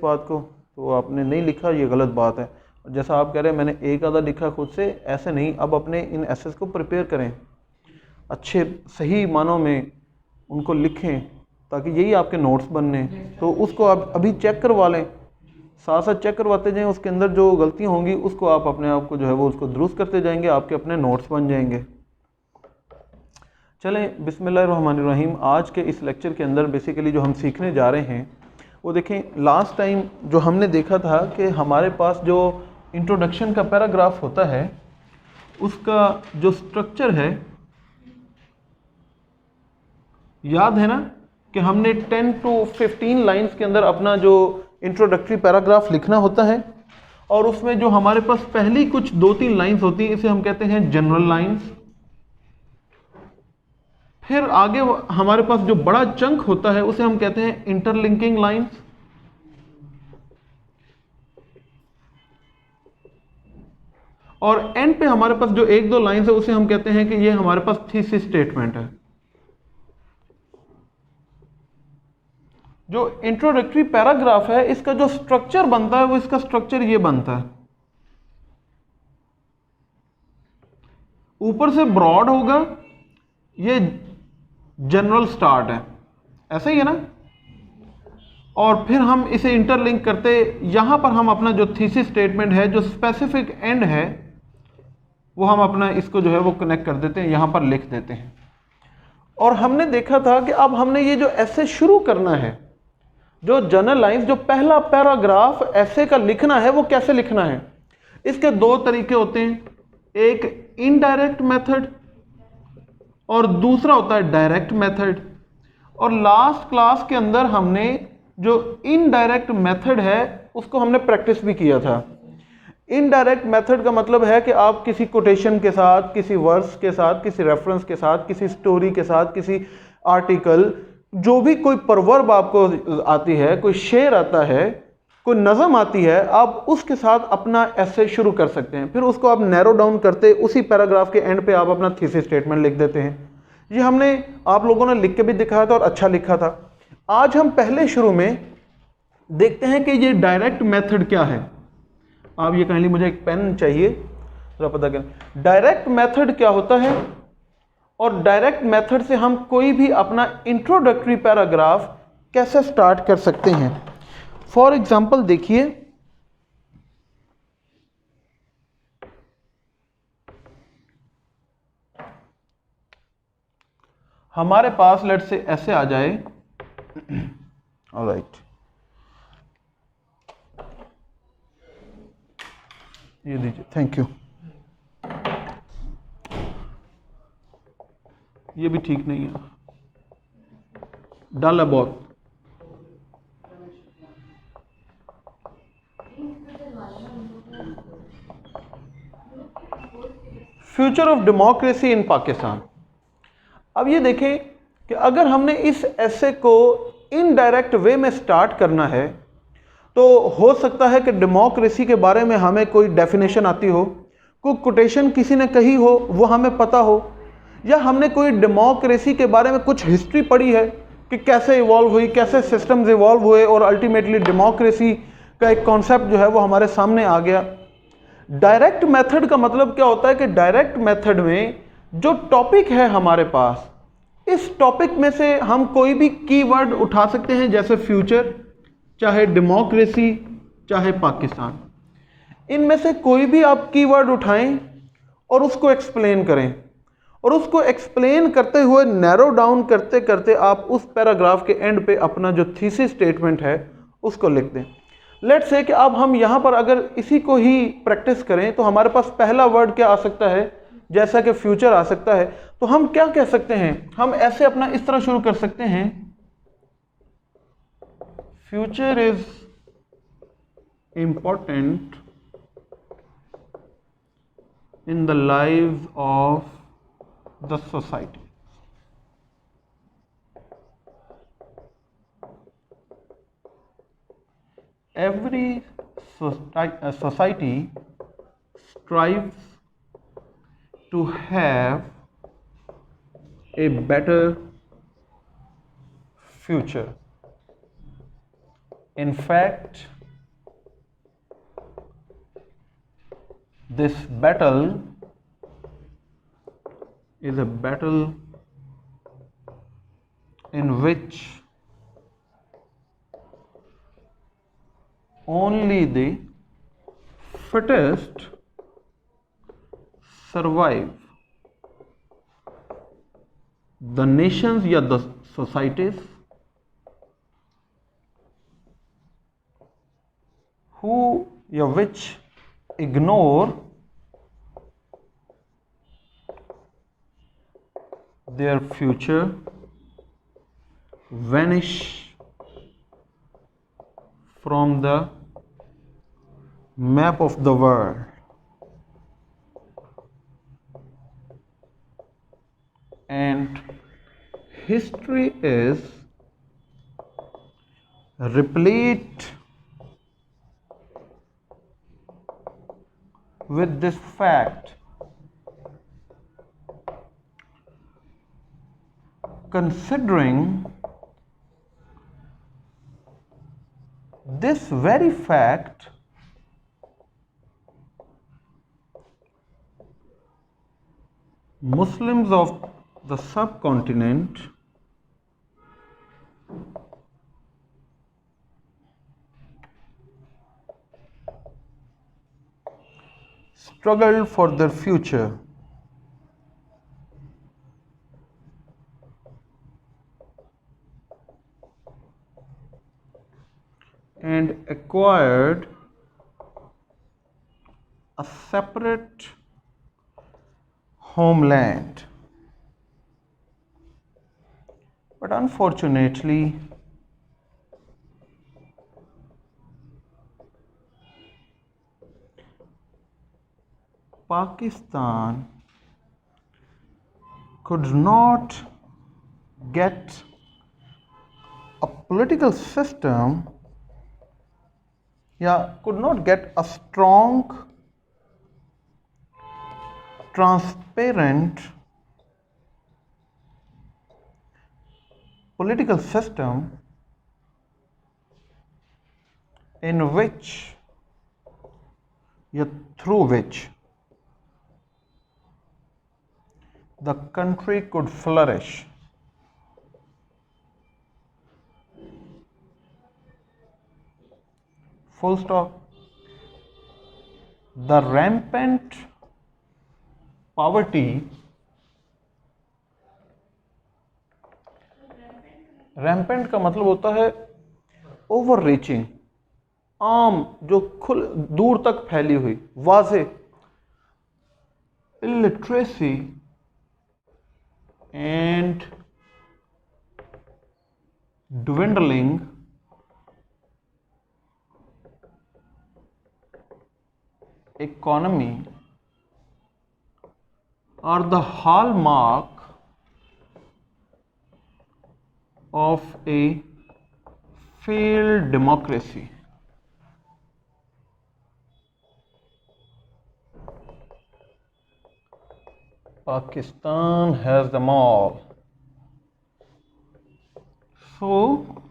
बात को, तो आपने नहीं लिखा, ये गलत बात है। जैसा आप कह रहे हैं मैंने एक आधा लिखा खुद से, ऐसे नहीं। अब अपने इन एसेस को प्रिपेयर करें, अच्छे सही मानों में उनको लिखें, ताकि यही आपके नोट्स बनने। तो उसको आप अभी चेक करवा लें, साथ साथ चेक करवाते जाएं, उसके अंदर जो गलतियां होंगी उसको आप अपने आप को जो है वो उसको दुरुस्त करते जाएंगे, आपके अपने नोट्स बन जाएंगे। चलें, बिस्मिल्लाहिर्रहमानिर्रहीम। आज के इस लेक्चर के अंदर बेसिकली जो हम सीखने जा रहे हैं वो देखें, लास्ट टाइम जो हमने देखा था कि हमारे पास जो इंट्रोडक्शन का पैराग्राफ होता है उसका जो स्ट्रक्चर है, याद है ना कि हमने 10 to 15 लाइंस के अंदर अपना जो इंट्रोडक्टरी पैराग्राफ लिखना होता है, और उसमें जो हमारे पास पहली कुछ 2-3 लाइंस होती है इसे हम कहते हैं जनरल लाइंस। फिर आगे हमारे पास जो बड़ा चंक होता है उसे हम कहते हैं इंटरलिंकिंग लाइंस। और एंड पे हमारे पास जो 1-2 लाइंस है उसे हम कहते हैं कि ये हमारे पास थीसिस स्टेटमेंट है। जो इंट्रोडक्टरी पैराग्राफ है इसका जो स्ट्रक्चर बनता है वो इसका स्ट्रक्चर ये बनता है, ऊपर से ब्रॉड होगा, ये जनरल स्टार्ट है, ऐसा ही है ना। और फिर हम इसे इंटरलिंक करते, यहां पर हम अपना जो थीसिस स्टेटमेंट है, जो स्पेसिफिक एंड है, वो हम अपना इसको जो है वो कनेक्ट कर देते हैं, यहां पर लिख देते हैं। और हमने देखा था कि अब हमने ये जो ऐसे शुरू करना है, जो जनरल लाइंस, जो पहला पैराग्राफ ऐसे का लिखना है वो कैसे लिखना है। इसके 2 तरीके होते हैं, एक इनडायरेक्ट मेथड और दूसरा होता है डायरेक्ट मेथड। और लास्ट क्लास के अंदर हमने जो इनडायरेक्ट मेथड है उसको हमने प्रैक्टिस भी किया था। इनडायरेक्ट मेथड का मतलब है कि आप किसी कोटेशन के साथ, किसी वर्स के साथ, किसी रेफरेंस के साथ, किसी स्टोरी के साथ, किसी आर्टिकल, जो भी कोई परवर्ब आपको आती है, कोई शेर आता है, कोई नज़म आती है, आप उसके साथ अपना ऐसे शुरू कर सकते हैं। फिर उसको आप नैरो डाउन करते, उसी पैराग्राफ के एंड पे आप अपना थीसिस स्टेटमेंट लिख देते हैं। ये हमने आप लोगों ने लिख के भी दिखाया था और अच्छा लिखा था। आज हम पहले शुरू में देखते हैं कि ये डायरेक्ट मेथड क्या है। आप ये काइंडली, मुझे एक पेन चाहिए, जरा पता करें डायरेक्ट मेथड क्या होता है। और डायरेक्ट मेथड से हम कोई भी अपना इंट्रोडक्टरी पैराग्राफ कैसे स्टार्ट कर सकते हैं। फॉर एग्जाम्पल देखिए, हमारे पास लेट्स से ऐसे आ जाए, ऑलराइट, ये दीजिए, थैंक यू। ये भी ठीक नहीं है, डल है बहुत। Future of democracy in Pakistan. अब ये देखें कि अगर हमने इस ऐसे को इनडायरेक्ट वे में स्टार्ट करना है, तो हो सकता है कि डेमोक्रेसी के बारे में हमें कोई डेफिनेशन आती हो, कोई कोटेशन किसी ने कही हो वो हमें पता हो, या हमने कोई डेमोक्रेसी के बारे में कुछ हिस्ट्री पढ़ी है कि कैसे इवॉल्व हुई, कैसे सिस्टम्स इवॉल्व हुए, और अल्टीमेटली डेमोक्रेसी का एक कॉन्सेप्ट जो है वो हमारे सामने आ गया। डायरेक्ट मेथड का मतलब क्या होता है कि डायरेक्ट मेथड में जो टॉपिक है हमारे पास, इस टॉपिक में से हम कोई भी कीवर्ड उठा सकते हैं, जैसे फ्यूचर, चाहे डेमोक्रेसी, चाहे पाकिस्तान। इनमें से कोई भी आप कीवर्ड उठाएं और उसको एक्सप्लेन करें, और उसको एक्सप्लेन करते हुए नैरो डाउन करते करते आप उस पैराग्राफ के एंड पे अपना जो थीसिस स्टेटमेंट है उसको लिख दें। लेट्स से कि अब हम यहाँ पर अगर इसी को ही प्रैक्टिस करें तो हमारे पास पहला वर्ड क्या आ सकता है, जैसा कि फ्यूचर आ सकता है। तो हम क्या कह सकते हैं, हम ऐसे अपना इस तरह शुरू कर सकते हैं, future is important in the lives of the society. Every society strives to have a better future. In fact, this battle is a battle in which only the fittest survive. The nations या the societies who या which ignore their future vanish from the map of the world. And history is replete with this fact. Considering this very fact, Muslims of the subcontinent struggled for their future. And acquired a separate homeland. But unfortunately, Pakistan could not get a political system, could not get a strong, transparent political system in which, through which the country could flourish. Full stop. The rampant poverty, rampant का मतलब होता है over reaching, आम, जो दूर तक फैली हुई, वाज़े, illiteracy and dwindling economy are the hallmark of a failed democracy. Pakistan has them all. So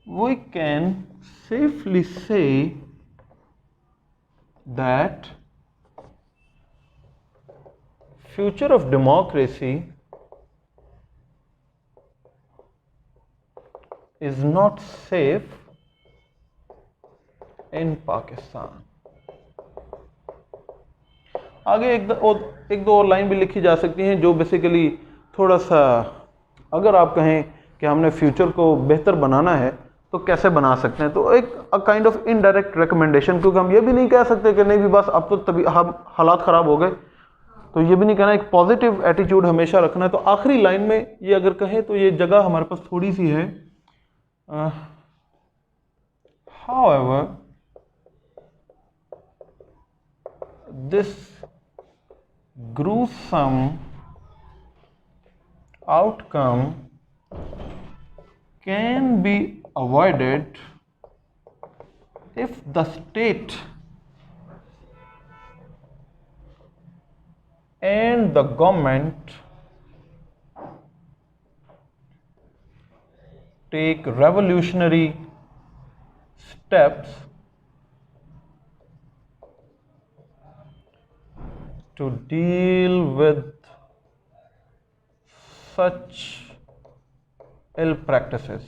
we can safely say that future of democracy is not safe in Pakistan. आगे एक दो और लाइन भी लिखी जा सकती हैं जो बेसिकली थोड़ा सा, अगर आप कहें कि हमने फ्यूचर को बेहतर बनाना है तो कैसे बना सकते हैं, तो एक काइंड ऑफ इनडायरेक्ट रिकमेंडेशन, क्योंकि हम ये भी नहीं कह सकते कि नहीं भी बस अब तो तभी हम हालात ख़राब हो गए, तो ये भी नहीं कहना, एक पॉजिटिव एटीट्यूड हमेशा रखना है। तो आखिरी लाइन में ये अगर कहें तो ये जगह हमारे पास थोड़ी सी है। However, this gruesome outcome can be avoided if the state and the government take revolutionary steps to deal with such ill practices।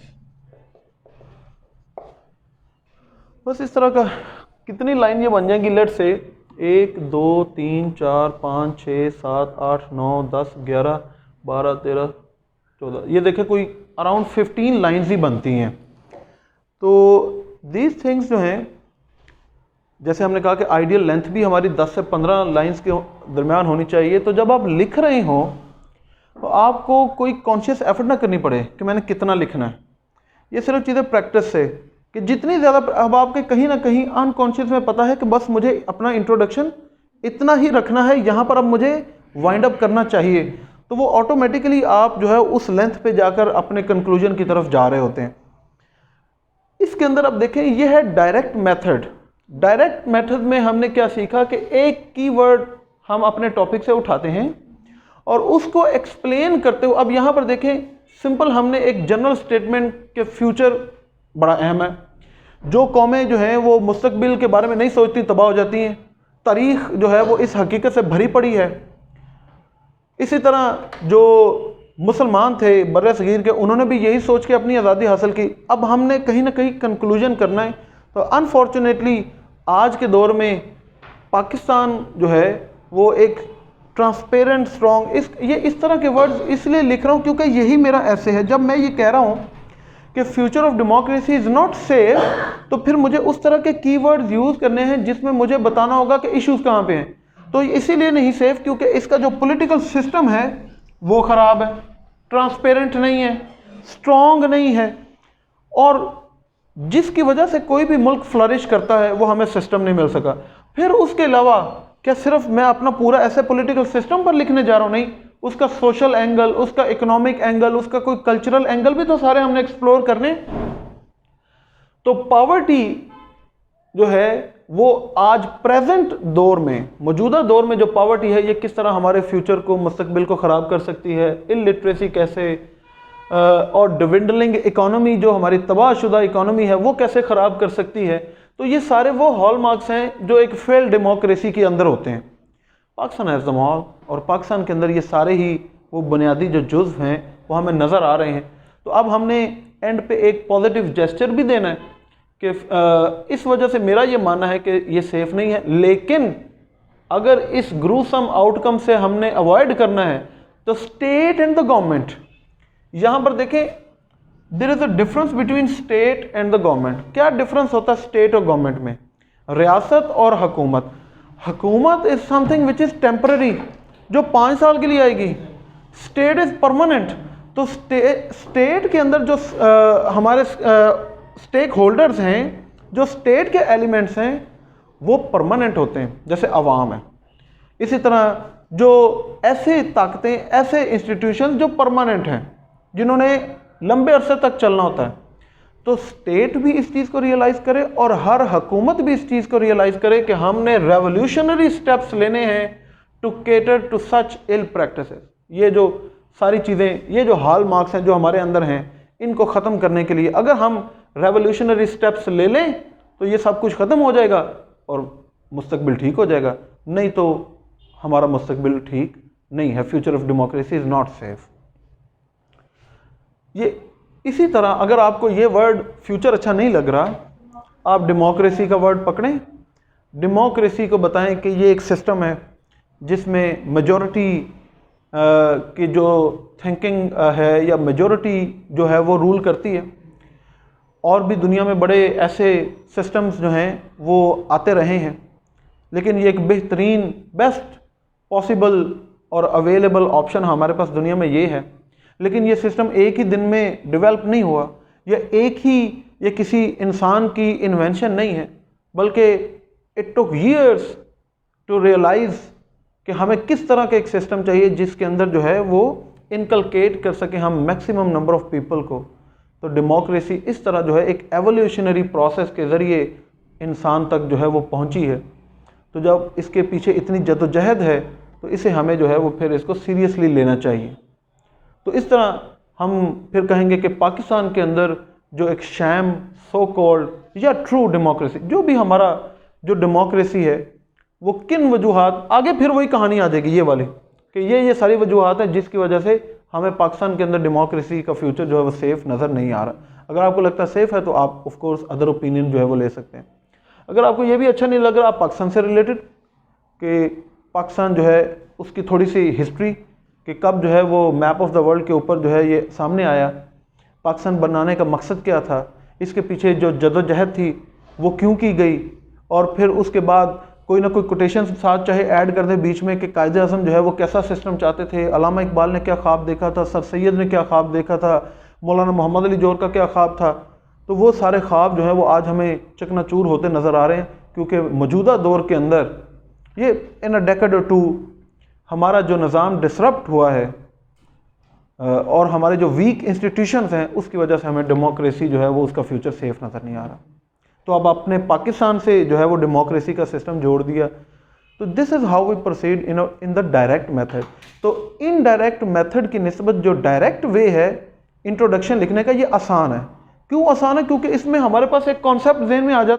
बस इस तरह का कितनी लाइन ये बन जाएंगी, लेट से 1 2 3 4 5 6 7 8 9 10 11 12 13 14, ये देखें कोई अराउंड 15 लाइन्स ही बनती हैं। तो दीज थिंग्स जो हैं, जैसे हमने कहा कि आइडियल लेंथ भी हमारी 10 से 15 लाइन्स के दरमियान होनी चाहिए। तो जब आप लिख रहे हो तो आपको कोई कॉन्शियस एफर्ट ना करनी पड़े कि मैंने कितना लिखना है। ये सिर्फ चीज़ें प्रैक्टिस से, कि जितनी ज़्यादा, अब आपके कहीं ना कहीं अनकॉन्शियस में पता है कि बस मुझे अपना इंट्रोडक्शन इतना ही रखना है, यहाँ पर अब मुझे वाइंड अप करना चाहिए, तो वो ऑटोमेटिकली आप जो है उस लेंथ पे जाकर अपने कंक्लूजन की तरफ जा रहे होते हैं। इसके अंदर अब देखें, ये है डायरेक्ट मेथड। डायरेक्ट मेथड में हमने क्या सीखा कि एक कीवर्ड हम अपने टॉपिक से उठाते हैं और उसको एक्सप्लेन करते हुए, अब यहाँ पर देखें सिंपल हमने एक जनरल स्टेटमेंट के फ्यूचर बड़ा अहम है। जो कौमें जो हैं वो मुस्तकबिल के बारे में नहीं सोचती, तबाह हो जाती हैं। तारीख जो है वो इस हकीकत से भरी पड़ी है। इसी तरह जो मुसलमान थे बर्रे सगीर के, उन्होंने भी यही सोच के अपनी आज़ादी हासिल की। अब हमने कहीं ना कहीं कंक्लूजन करना है। तो अनफॉर्चुनेटली आज के दौर में पाकिस्तान जो है वो एक ट्रांसपेरेंट स्ट्रॉन्ग, इस तरह के वर्ड्स इसलिए लिख रहा हूँ क्योंकि यही मेरा ऐसे है। जब मैं ये कह रहा हूँ कि future of democracy is not safe, तो फिर मुझे उस तरह के कीवर्ड्स यूज़ करने हैं जिसमें मुझे बताना होगा कि इश्यूज़ कहाँ पे हैं। तो इसीलिए नहीं सेफ क्योंकि इसका जो पॉलिटिकल सिस्टम है वो ख़राब है, ट्रांसपेरेंट नहीं है, स्ट्रॉन्ग नहीं है, और जिसकी वजह से कोई भी मुल्क फ्लरिश करता है वो हमें सिस्टम नहीं मिल सका। फिर उसके अलावा क्या सिर्फ मैं अपना पूरा ऐसे पॉलिटिकल सिस्टम पर लिखने जा रहा हूँ? नहीं, उसका सोशल एंगल, उसका इकोनॉमिक एंगल, उसका कोई कल्चरल एंगल भी तो सारे हमने एक्सप्लोर करने। तो पॉवर्टी जो है वो आज प्रेजेंट दौर में, मौजूदा दौर में जो पॉवर्टी है, ये किस तरह हमारे फ्यूचर को, मुस्तकबिल को ख़राब कर सकती है। इलिटरेसी कैसे, और डिविंडलिंग इकोनॉमी, जो हमारी तबाहशुदा इकोनॉमी है, वो कैसे ख़राब कर सकती है। तो ये सारे वो हॉलमार्क्स हैं जो एक फेल डेमोक्रेसी के अंदर होते हैं। पाकिस्तान एज द मॉल, और पाकिस्तान के अंदर ये सारे ही वो बुनियादी जो जुज़्व हैं वो हमें नज़र आ रहे हैं। तो अब हमने एंड पे एक पॉजिटिव जेस्चर भी देना है कि इस वजह से मेरा ये मानना है कि ये सेफ़ नहीं है, लेकिन अगर इस ग्रूसम आउटकम से हमने अवॉइड करना है तो स्टेट एंड द गवर्नमेंट, यहाँ पर देखें there is a difference between state and the government. क्या डिफरेंस होता है स्टेट और गवर्नमेंट में? रियासत और हुकूमत। हुकूमत is something which is temporary, जो 5 साल के लिए आएगी। State is permanent. तो स्टेट के अंदर जो हमारे स्टेक होल्डर्स हैं, जो स्टेट के एलिमेंट्स हैं, वो परमानेंट होते हैं, जैसे अवाम है। इसी तरह जो ऐसे ताकतें, ऐसे इंस्टीट्यूशंस जो परमानेंट हैं, जिन्होंने लंबे अरसे तक चलना होता है। तो स्टेट भी इस चीज़ को रियलाइज़ करे और हर हुकूमत भी इस चीज़ को रियलाइज़ करे कि हमने रेवोल्यूशनरी स्टेप्स लेने हैं to cater to such ill practices. ये जो सारी चीज़ें, ये जो हॉल मार्क्स हैं जो हमारे अंदर हैं, इनको ख़त्म करने के लिए अगर हम रेवोल्यूशनरी स्टेप्स ले लें तो ये सब कुछ ख़त्म हो जाएगा और मुस्तकबिल ठीक हो जाएगा। नहीं तो हमारा मुस्तकबिल ठीक नहीं है। Future of democracy is not safe. ये इसी तरह अगर आपको ये वर्ड फ्यूचर अच्छा नहीं लग रहा, आप डेमोक्रेसी का वर्ड पकड़ें। डेमोक्रेसी को बताएं कि ये एक सिस्टम है जिसमें मेजॉरिटी की जो थिंकिंग है या मेजॉरिटी जो है वो रूल करती है। और भी दुनिया में बड़े ऐसे सिस्टम्स जो हैं वो आते रहे हैं, लेकिन ये एक बेहतरीन, बेस्ट पॉसिबल और अवेलेबल ऑप्शन हमारे पास दुनिया में ये है। लेकिन ये सिस्टम एक ही दिन में डेवलप नहीं हुआ, ये किसी इंसान की इन्वेंशन नहीं है, बल्कि it took years to realise कि हमें किस तरह का एक सिस्टम चाहिए जिसके अंदर जो है वो इनकलकेट कर सके हम मैक्सिमम नंबर ऑफ पीपल को। तो डेमोक्रेसी इस तरह जो है एक एवोल्यूशनरी प्रोसेस के ज़रिए इंसान तक जो है वो पहुंची है। तो जब इसके पीछे इतनी जद्दोजहद है तो इसे हमें जो है वो फिर इसको सीरियसली लेना चाहिए। तो इस तरह हम फिर कहेंगे कि पाकिस्तान के अंदर जो एक शैम सो कॉल्ड या ट्रू डेमोक्रेसी, जो भी हमारा जो डेमोक्रेसी है वो किन वजूहात, आगे फिर वही कहानी आ जाएगी ये वाली कि ये सारी वजूहात है जिसकी वजह से हमें पाकिस्तान के अंदर डेमोक्रेसी का फ्यूचर जो है वो सेफ नज़र नहीं आ रहा। अगर आपको लगता है सेफ है तो आप ऑफ कोर्स अदर ओपिनियन जो है वो ले सकते हैं। अगर आपको ये भी अच्छा नहीं लग रहा, आप पाकिस्तान से रिलेटेड कि पाकिस्तान जो है उसकी थोड़ी सी हिस्ट्री कि कब जो है वो मैप ऑफ द वर्ल्ड के ऊपर जो है ये सामने आया, पाकिस्तान बनाने का मकसद क्या था, इसके पीछे जो जदोजहद थी वो क्यों की गई, और फिर उसके बाद कोई ना कोई कोटेशन साथ चाहे ऐड कर दे बीच में कि कायदे आज़म जो है वो कैसा सिस्टम चाहते थे, अल्लामा इकबाल ने क्या ख्वाब देखा था, सर सैयद ने क्या ख्वाब देखा था, मौलाना मोहम्मद अली जोहर का क्या ख्वाब था। तो वो सारे ख्वाब जो है वो आज हमें चकनाचूर होते नज़र आ रहे हैं, क्योंकि मौजूदा दौर के अंदर ये इन अ डेकेड और टू हमारा जो निज़ाम डिसरप्ट हुआ है और हमारे जो वीक इंस्टीट्यूशंस हैं उसकी वजह से हमें डेमोक्रेसी जो है वो उसका फ्यूचर सेफ नज़र नहीं आ रहा। तो अब आपने पाकिस्तान से जो है वो डेमोक्रेसी का सिस्टम जोड़ दिया। तो this is how we proceed in the direct method. तो इनडायरेक्ट मेथड की निस्बत जो डायरेक्ट वे है इंट्रोडक्शन लिखने का, ये आसान है। क्यों आसान है? क्योंकि इसमें हमारे पास एक कॉन्सेप्ट ज़हन में आ जाता है।